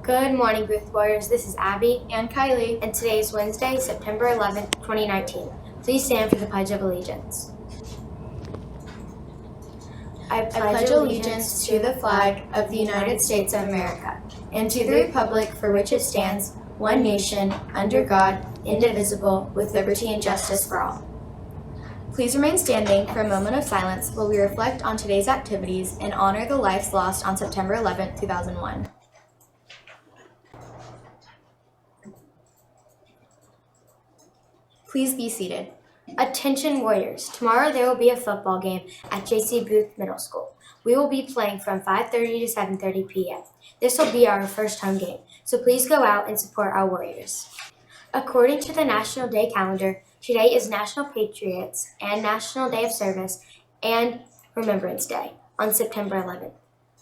Good morning, Booth Warriors. This is Abby and Kylie, and today is Wednesday, September 11th, 2019. Please stand for the Pledge of Allegiance. I pledge allegiance to the flag of the United States of America and to the republic for which it stands, one nation, under God, indivisible, with liberty and justice for all. Please remain standing for a moment of silence while we reflect on today's activities and honor the lives lost on September 11th, 2001. Please be seated. Attention Warriors, tomorrow there will be a football game at J.C. Booth Middle School. We will be playing from 5:30 to 7:30 p.m. This will be our first home game, so please go out and support our Warriors. According to the National Day calendar, today is National Patriots and National Day of Service and Remembrance Day on September 11th.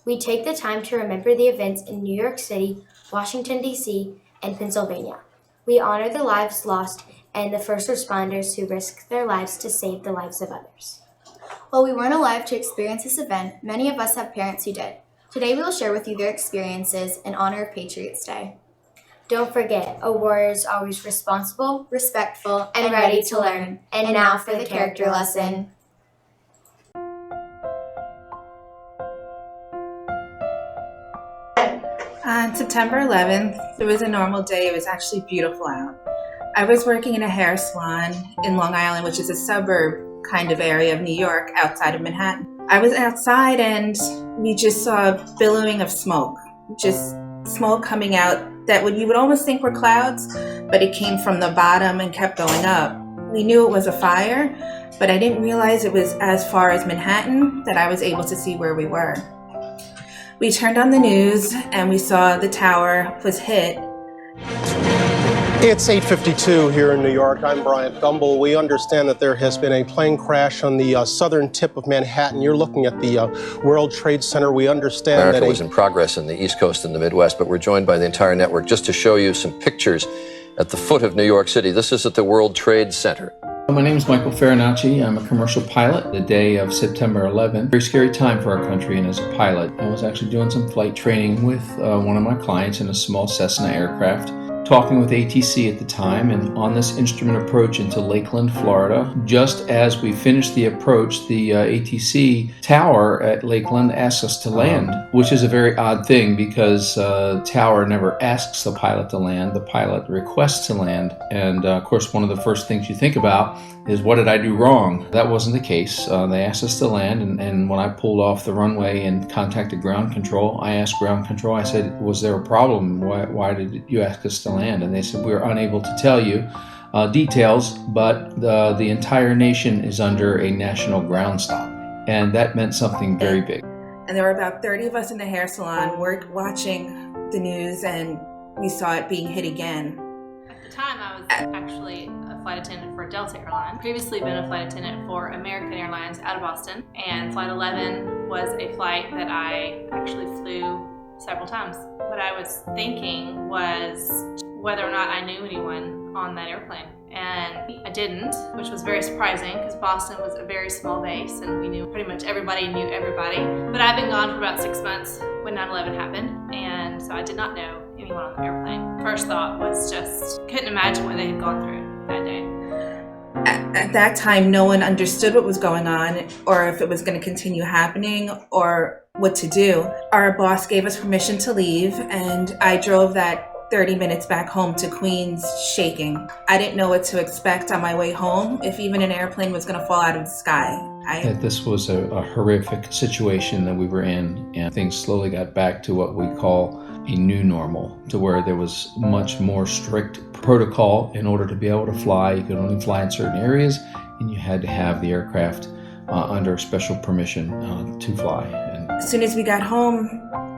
We take the time to remember the events in New York City, Washington, D.C., and Pennsylvania. We honor the lives lost and the first responders who risked their lives to save the lives of others. While we weren't alive to experience this event, many of us have parents who did. Today we will share with you their experiences in honor of Patriots Day. Don't forget, a warrior is always responsible, respectful, and ready to learn. And now for the character lesson. On September 11th, it was a normal day. It was actually beautiful out. I was working in a hair salon in Long Island, which is a suburb kind of area of New York outside of Manhattan. I was outside and we just saw a billowing of smoke, just smoke coming out that you would almost think were clouds, but it came from the bottom and kept going up. We knew it was a fire, but I didn't realize it was as far as Manhattan that I was able to see where we were. We turned on the news and we saw the tower was hit. It's 8:52 here in New York. I'm Bryant Gumbel. We understand that there has been a plane crash on the southern tip of Manhattan. You're looking at the World Trade Center. We understand America that was in progress in the East Coast and the Midwest, but we're joined by the entire network just to show you some pictures at the foot of New York City. This is at the World Trade Center. My name is Michael Farinacci. I'm a commercial pilot. The day of September 11th, very scary time for our country, and as a pilot, I was actually doing some flight training with one of my clients in a small Cessna aircraft, talking with ATC at the time, and on this instrument approach into Lakeland, Florida. Just as we finished the approach, the ATC tower at Lakeland asked us to land, which is a very odd thing because tower never asks the pilot to land. The pilot requests to land, and of course one of the first things you think about is, what did I do wrong? That wasn't the case. They asked us to land, and when I pulled off the runway and contacted ground control, I asked ground control, I said, was there a problem? Why did you ask us to land? And they said, we're unable to tell you details, but the entire nation is under a national ground stop. And that meant something very big. And there were about 30 of us in the hair salon watching the news, and we saw it being hit again. At the time, I was actually a flight attendant for Delta Airlines. Previously been a flight attendant for American Airlines out of Boston, and Flight 11 was a flight that I actually flew several times. What I was thinking was whether or not I knew anyone on that airplane. And I didn't, which was very surprising because Boston was a very small base and we knew pretty much everybody knew everybody. But I've been gone for about 6 months when 9/11 happened, and so I did not know anyone on the airplane. First thought was just, couldn't imagine what they had gone through that day. At that time, no one understood what was going on or if it was going to continue happening or what to do. Our boss gave us permission to leave, and I drove that 30 minutes back home to Queens shaking. I didn't know what to expect on my way home, if even an airplane was going to fall out of the sky. That this was a horrific situation that we were in, and things slowly got back to what we call a new normal, to where there was much more strict protocol in order to be able to fly. You could only fly in certain areas, and you had to have the aircraft under special permission to fly. And as soon as we got home,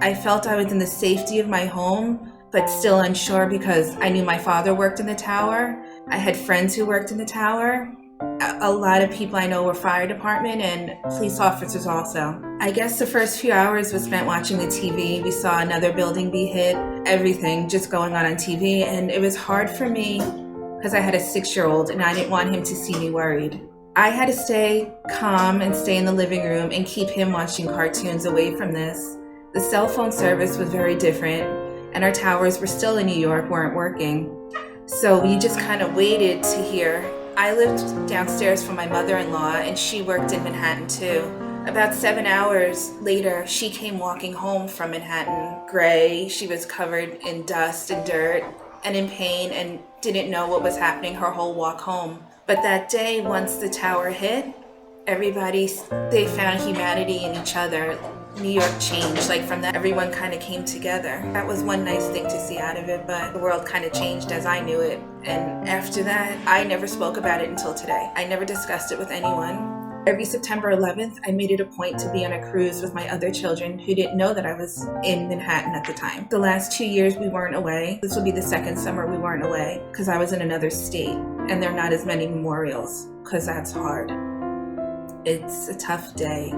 I felt I was in the safety of my home, but still unsure because I knew my father worked in the tower. I had friends who worked in the tower. A lot of people I know were fire department and police officers also. I guess the first few hours was spent watching the TV. We saw another building be hit, everything just going on TV. And it was hard for me because I had a 6-year-old and I didn't want him to see me worried. I had to stay calm and stay in the living room and keep him watching cartoons away from this. The cell phone service was very different. and our towers were still in New York, weren't working. So we just kind of waited to hear. I lived downstairs from my mother-in-law, and she worked in Manhattan too. About 7 hours later, she came walking home from Manhattan, gray. She was covered in dust and dirt and in pain and didn't know what was happening her whole walk home. But that day, once the tower hit, they found humanity in each other. New York changed, like from that, everyone kind of came together. That was one nice thing to see out of it, but the world kind of changed as I knew it. And after that, I never spoke about it until today. I never discussed it with anyone. Every September 11th, I made it a point to be on a cruise with my other children who didn't know that I was in Manhattan at the time. The last 2 years we weren't away. This will be the second summer we weren't away because I was in another state, and there are not as many memorials because that's hard. It's a tough day.